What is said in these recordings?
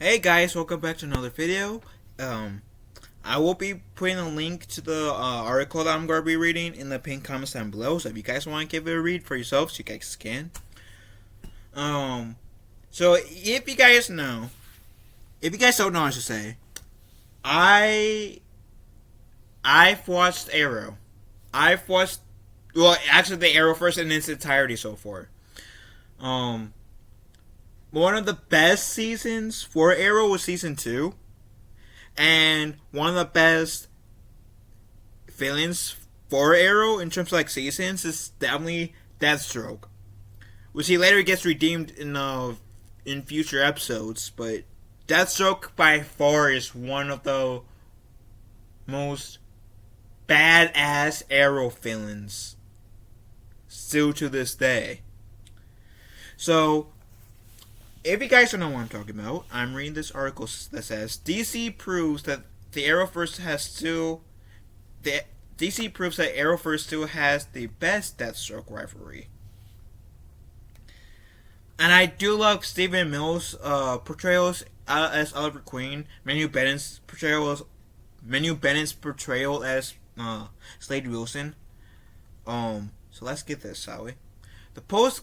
Hey guys, welcome back to another video. Um, I will be putting a link to the article that I'm going to be reading in the pinned comments down below. So if you guys want to give it a read for yourselves, you guys can. Um, so if you guys don't know, I should say, I I've watched Arrow. I've watched actually the Arrowverse in its entirety so far. Um, One of the best seasons for Arrow was season 2. And one of the best villains for Arrow in terms of like seasons is definitely Deathstroke, which he later gets redeemed in future episodes. But Deathstroke by far is one of the most badass Arrow villains still to this day. So if you guys don't know what I'm talking about, I'm reading this article that says DC proves that the Arrowverse has still the DC proves that Arrowverse still has the best Deathstroke rivalry. And I do love Stephen Mills' portrayals as Oliver Queen, Manu Bennett's portrayal as Slade Wilson. So let's get this, shall we? The post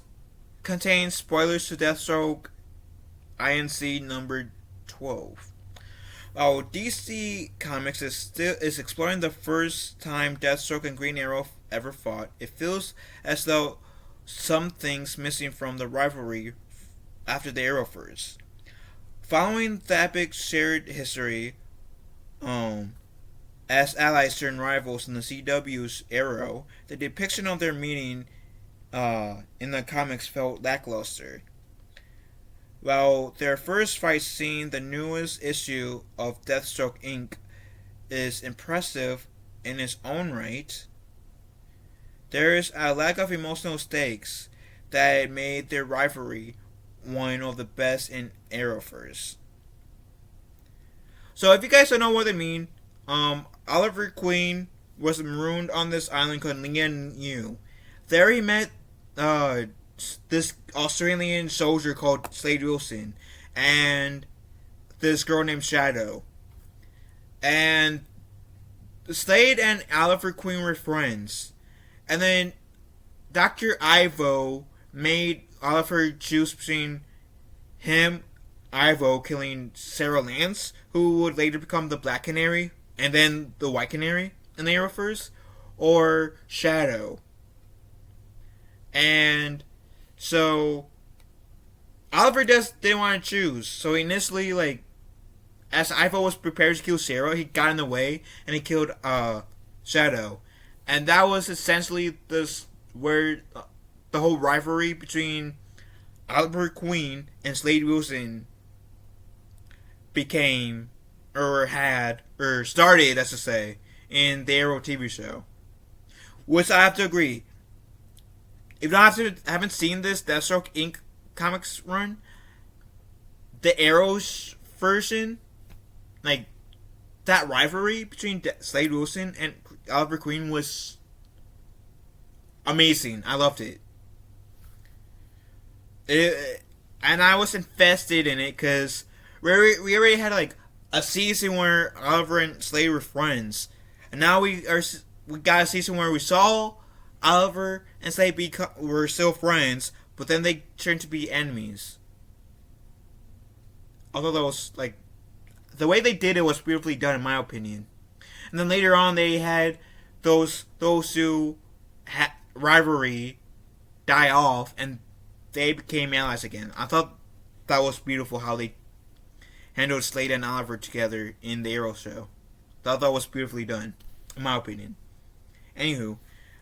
contains spoilers to Deathstroke INC number 12. DC Comics is exploring the first time Deathstroke and Green Arrow ever fought. It feels as though something's missing from the rivalry after the Arrowverse. Following the epic shared history, as allies turned rivals in the CW's Arrow, the depiction of their meeting in the comics felt lackluster. While their first fight scene, the newest issue of Deathstroke Inc., is impressive in its own right, there is a lack of emotional stakes that made their rivalry one of the best in Arrowverse. So if you guys don't know what they mean, Oliver Queen was marooned on this island called Lian Yu. There he met this Australian soldier called Slade Wilson and this girl named Shadow. And Slade and Oliver Queen were friends. And then Dr. Ivo made Oliver choose between him, Ivo, killing Sarah Lance, who would later become the Black Canary, and then the White Canary in the Arrowverse, or Shadow. And so Oliver just didn't want to choose. So initially, as Ivo was prepared to kill Sarah, he got in the way and he killed Shadow. And that was essentially where the whole rivalry between Oliver Queen and Slade Wilson became, or started, as to say, in the Arrow TV show. Which I have to agree. If you haven't seen this Deathstroke Inc. comics run, the Arrow's version, like that rivalry between Slade Wilson and Oliver Queen was amazing. I loved it. And I was invested in it because we already had like a season where Oliver and Slade were friends, and now we got a season where we saw Oliver and Slade were still friends, but then they turned to be enemies. Although that was the way they did it was beautifully done, in my opinion. And then later on, they had those who had rivalry die off, and they became allies again. I thought that was beautiful how they handled Slade and Oliver together in the Arrow show. Thought that was beautifully done, in my opinion. Anywho,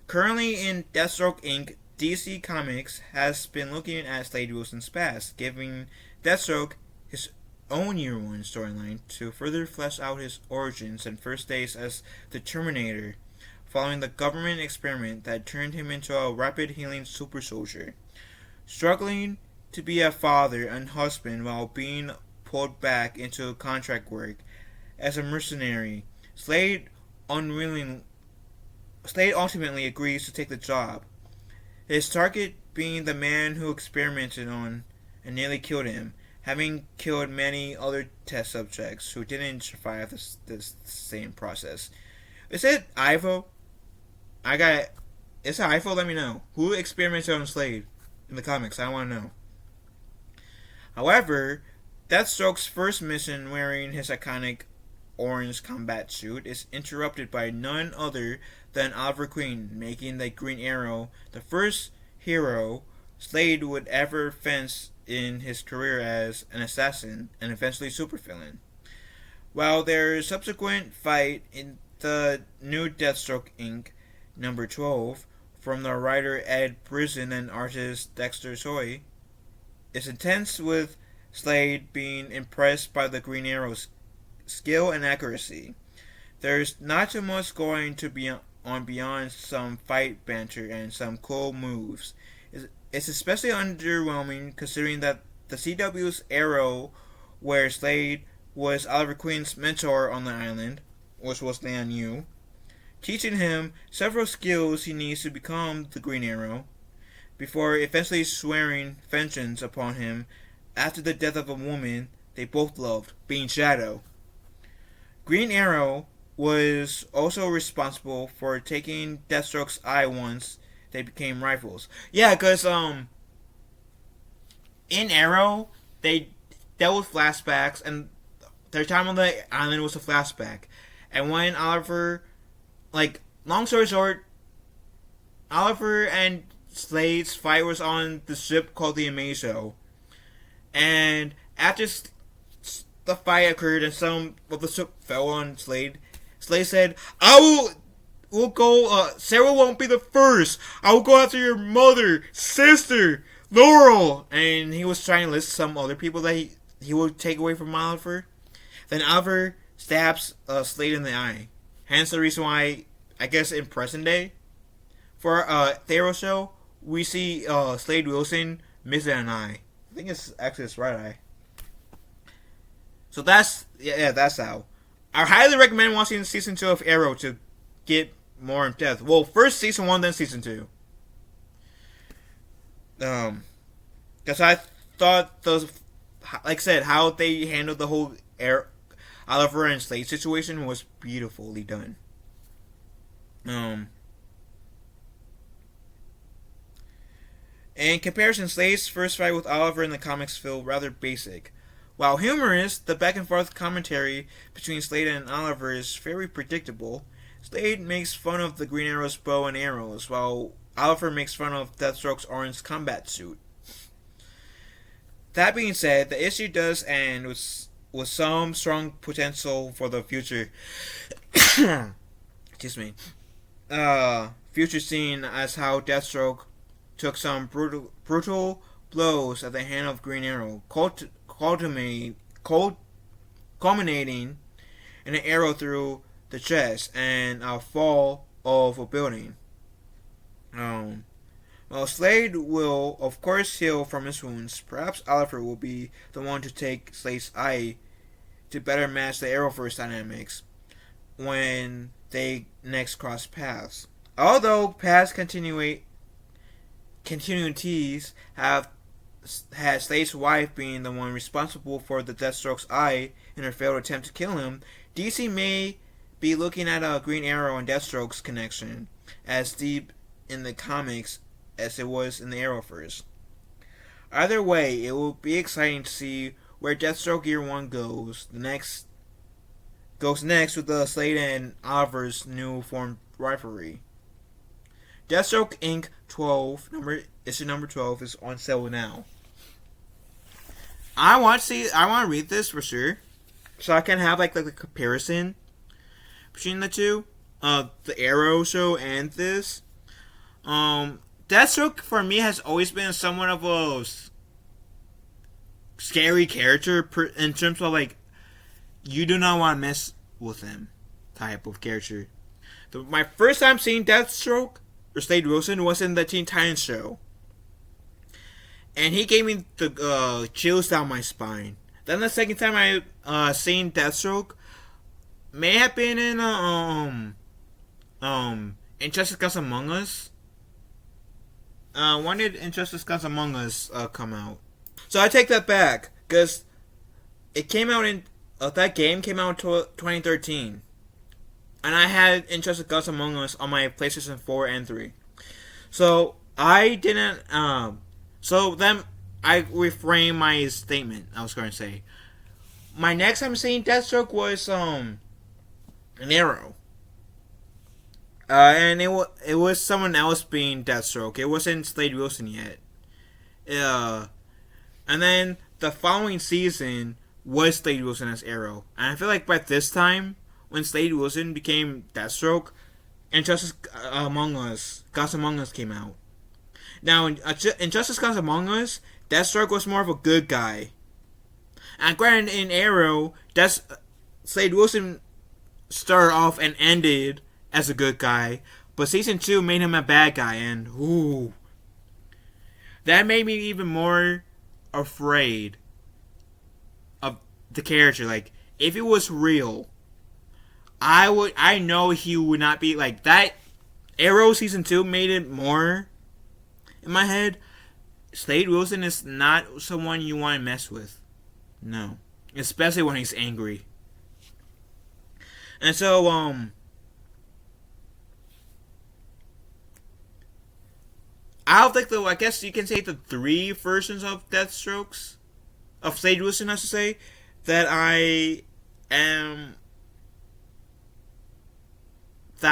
currently in Deathstroke Inc., DC Comics has been looking at Slade Wilson's past, giving Deathstroke his own Year One storyline to further flesh out his origins and first days as the Terminator, following the government experiment that turned him into a rapid healing super soldier. Struggling to be a father and husband while being pulled back into contract work as a mercenary, Slade ultimately agrees to take the job, his target being the man who experimented on and nearly killed him, having killed many other test subjects who didn't survive this same process. Is it Ivo? I got. Is it Ivo? Let me know. Who experimented on Slade in the comics? I want to know. However, Deathstroke's first mission wearing his iconic orange combat suit is interrupted by none other than Oliver Queen, making the Green Arrow the first hero Slade would ever face in his career as an assassin and eventually supervillain. While their subsequent fight in the new Deathstroke Inc. number 12 from the writer Ed Brisson and artist Dexter Soy is intense, with Slade being impressed by the Green Arrow's skill and accuracy. There's not too much going to be on beyond some fight banter and some cool moves. It's especially underwhelming considering that the CW's Arrow, where Slade was Oliver Queen's mentor on the island, which was Stan Yu, teaching him several skills he needs to become the Green Arrow, before eventually swearing vengeance upon him after the death of a woman they both loved, being Shadow. Green Arrow was also responsible for taking Deathstroke's eye once they became rivals. Yeah, because in Arrow they dealt with flashbacks, and their time on the island was a flashback. And when Oliver, long story short, Oliver and Slade's fight was on the ship called the Amazo. And after the fight occurred and some of the ship fell on Slade, Slade said, we'll go, Sarah won't be the first. I will go after your mother, sister, Laurel. And he was trying to list some other people that he would take away from Oliver. Then Oliver stabs Slade in the eye. Hence the reason why, I guess in present day, for the Arrow show, we see Slade Wilson miss an eye. I think it's actually his right eye. So that's how. I highly recommend watching season 2 of Arrow to get more in depth. Well, first season 1, then season 2. Because I thought those, like I said, how they handled the whole Oliver and Slade situation was beautifully done. In comparison, Slade's first fight with Oliver in the comics feel rather basic. While humorous, the back and forth commentary between Slade and Oliver is very predictable. Slade makes fun of the Green Arrow's bow and arrows, while Oliver makes fun of Deathstroke's orange combat suit. That being said, the issue does end with some strong potential for the future. Excuse me. Future scene as how Deathstroke took some brutal blows at the hand of Green Arrow, culminating in an arrow through the chest and a fall of a building. While Slade will, of course, heal from his wounds, perhaps Oliver will be the one to take Slade's eye to better match the Arrowverse dynamics when they next cross paths. Although past continuities have had Slade's wife being the one responsible for the Deathstroke's eye in her failed attempt to kill him, DC may be looking at a Green Arrow and Deathstroke's connection as deep in the comics as it was in the Arrowverse. Either way, it will be exciting to see where Deathstroke Year 1 goes next with the Slade and Oliver's new formed rivalry. Deathstroke Inc. issue number 12 is on sale now. I want to read this for sure, so I can have like the comparison between the two, the Arrow show and this. Deathstroke for me has always been somewhat of a scary character in terms of like you do not want to mess with him type of character. My first time seeing Deathstroke or Slade Wilson was in the Teen Titans show, and he gave me the chills down my spine. Then the second time I seen Deathstroke may have been in Injustice Gods Among Us. When did Injustice Gods Among Us come out? So I take that back. because it came out in that game came out in 2013, and I had Injustice Gods Among Us on my PlayStation 4 and 3. So I didn't. So then I reframe my statement. I was going to say my next time seeing Deathstroke was an Arrow. And it was someone else being Deathstroke. It wasn't Slade Wilson yet. And then the following season was Slade Wilson as Arrow. And I feel like by this time, when Slade Wilson became Deathstroke, Injustice Among Us, Gods Among Us came out. Now, in Injustice Gods Among Us, Deathstroke was more of a good guy. And granted, in Arrow, Slade Wilson started off and ended as a good guy, but season 2 made him a bad guy, and ooh, that made me even more afraid of the character. Like, if it was real, I know he would not be like that. Arrow season 2 made it more in my head. Slade Wilson is not someone you want to mess with. No. Especially when he's angry. And so, I guess you can say the 3 versions of Deathstrokes, of Slade Wilson, I should say, that I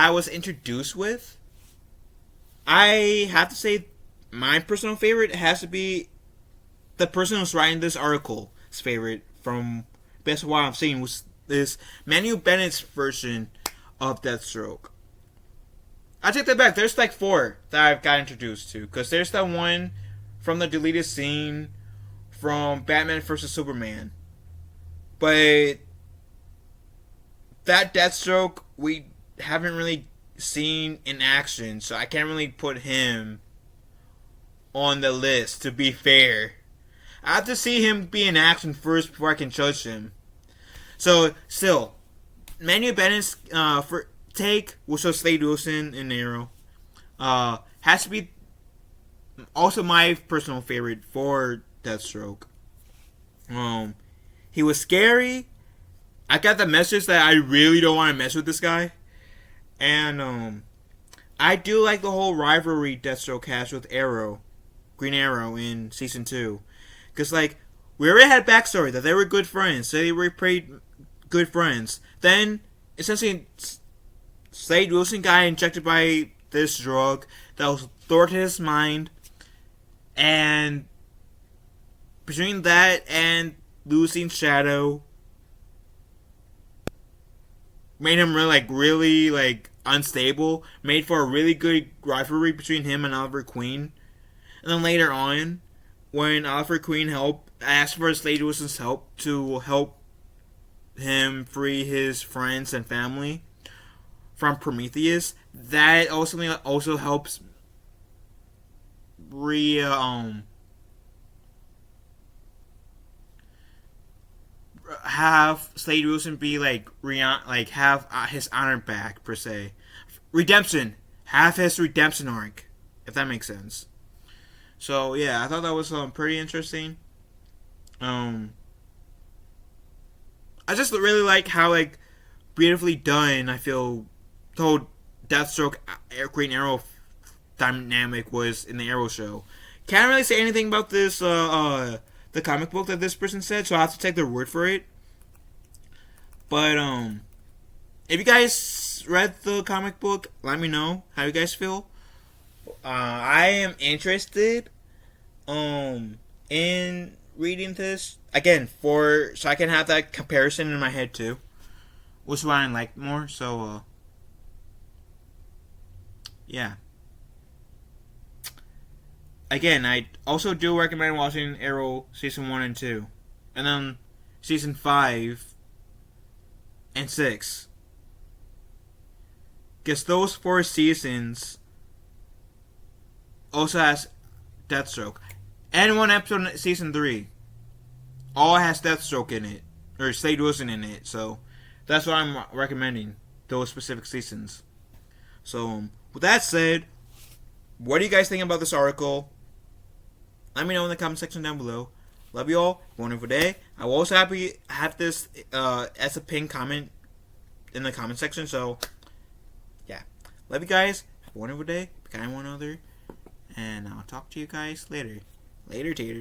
was introduced with. I have to say, my personal favorite has to be the person who's writing this article's favorite from best of what I'm seeing was this Manu Bennett's version of Deathstroke. I take that back. There's like 4 that I've got introduced to. Because there's that one from the deleted scene from Batman vs. Superman. But that Deathstroke we haven't really seen in action. So I can't really put him on the list, to be fair. I have to see him be in action first before I can judge him. So, still, Manu Bennett's take, which was Slade Wilson in Arrow, has to be also my personal favorite for Deathstroke. He was scary. I got the message that I really don't want to mess with this guy. And I do like the whole rivalry Deathstroke has with Green Arrow in Season 2. Because, like, we already had backstory that they were good friends. So they were pretty good friends. Then, essentially, Slade Wilson got injected by this drug that was thwarted his mind. And between that and losing Shadow, made him really unstable. Made for a really good rivalry between him and Oliver Queen. And then later on, when Oliver Queen asked for Slade Wilson's help to help him free his friends and family from Prometheus, that also helps have Slade Wilson be have his honor back, per se. Redemption. Have his redemption arc, if that makes sense. So yeah, I thought that was pretty interesting. I just really like how beautifully done I feel the whole Deathstroke Green Arrow dynamic was in the Arrow show. Can't really say anything about this the comic book that this person said, so I have to take their word for it. But if you guys read the comic book, let me know how you guys feel. I am interested in reading this again so I can have that comparison in my head too, which one I like more. So yeah. Again, I also do recommend watching Arrow season 1 and 2, and then season 5 and 6, because those 4 seasons also has Deathstroke. And 1 episode in season 3 all has Deathstroke in it, or Slade Wilson in it. So that's why I'm recommending those specific seasons. So with that said, what do you guys think about this article? Let me know in the comment section down below. Love you all. Have a wonderful day. I will also have this as a pinned comment in the comment section. So, yeah. Love you guys. Have a wonderful day. Be kind to one another. And I'll talk to you guys later. Later, taters.